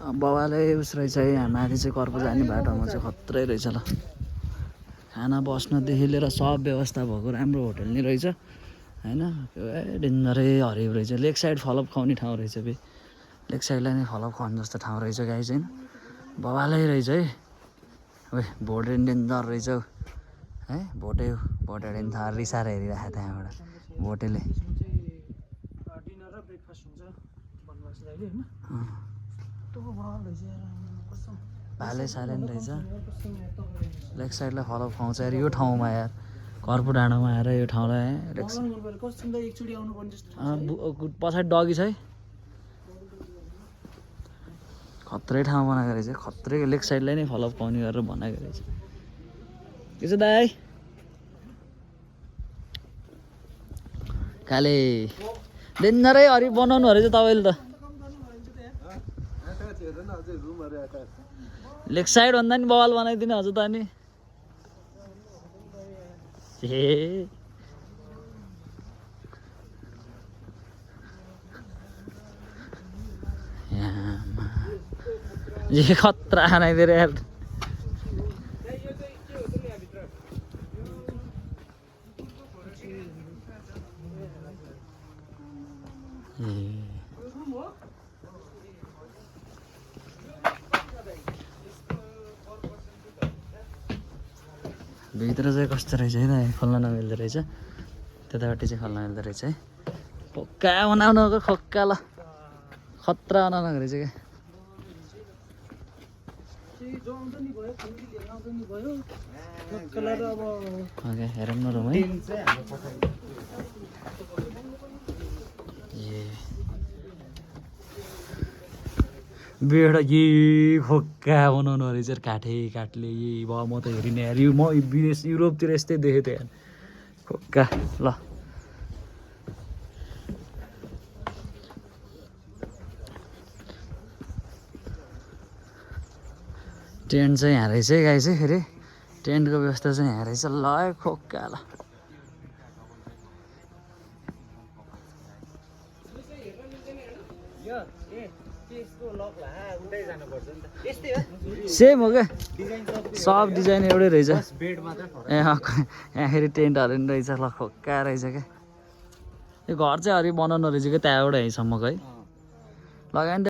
बाबाले उस रहेछ है यहाँ माथि चाहिँ कर्पु जाने बाटोमा चाहिँ खत्रै रहेछ ल खाना बस्नदेखि लिएर सब व्यवस्था भएको राम्रो होटल नै रहेछ हैन डेन्जरै हरियो रहेछ लेक साइड फलअप खुवाउने ठाउँ रहेछ बे लेक साइडलाई नै फलअप खुवाउने जस्तो ठाउँ रहेछ गाई चाहिँ बाबाले रहेछ है ओए भोटे डेन्जर रहेछ है भोटे भोटेले नि थाहा रिसाएर हेरिरहेको त्यहाँबाट भोटेले डिनर र ब्रेकफास्ट हुन्छ भन्नुहोस् दाइले हैन तँको बवाल रहेछ यार कसम भाले साले नि रहेछ लेक साइडलाई फलअप खुवाउँछ यार यो ठाउँमा यार कर्पु डाँडामा आएर यो ठाउँलाई कसम दाइ एकचोटि आउनु पर्ने जस्तो पछाडि डगी छ है खत्रै ठाउँ बनाएको रहेछ खत्रै लेक साइडलाई नै फलअप खुवाउने गरेर बनाएको रहेछ के छ दाइ काले डेन्जरै हरि बनाउनु रहेछ तपाईँले त लेक साइड भन्दा नि बवाल बनाइदिने हजुर त अनि ए ये खतरा बनाइदिएर यार भित्र चाहिँ कस्तो रहेछ है त खोल्न नमिल्दो रहेछ त्यतापट्टि चाहिँ खोल्न मिल्दो रहेछ है खोक्का बनाउनुको खोक्का ल खतरा बनाउनुको रहेछ क्या ओके हेरौँ न रुम है बेड यही खोक्का बनाउनु रहेछ काठले यही भयो म त हेरिने यार म विदेश युरोपतिर यस्तै देखेँ त यार खोक्का ल टेन्ट चाहिँ यहाँ रहेछ है गाई चाहिँ फेरि टेन्टको व्यवस्था चाहिँ यहाँ रहेछ ल खोक्का ल सेम हो क्या सब डिजाइन एउटै रहेछ यहाँ फेरि टेन्टहरू नि रहेछ ल खोक्का रहेछ क्या यो घर चाहिँ अरू बनाउनु रहेछ क्या त्यहाँबाट यहीँसम्मको है लगायो नि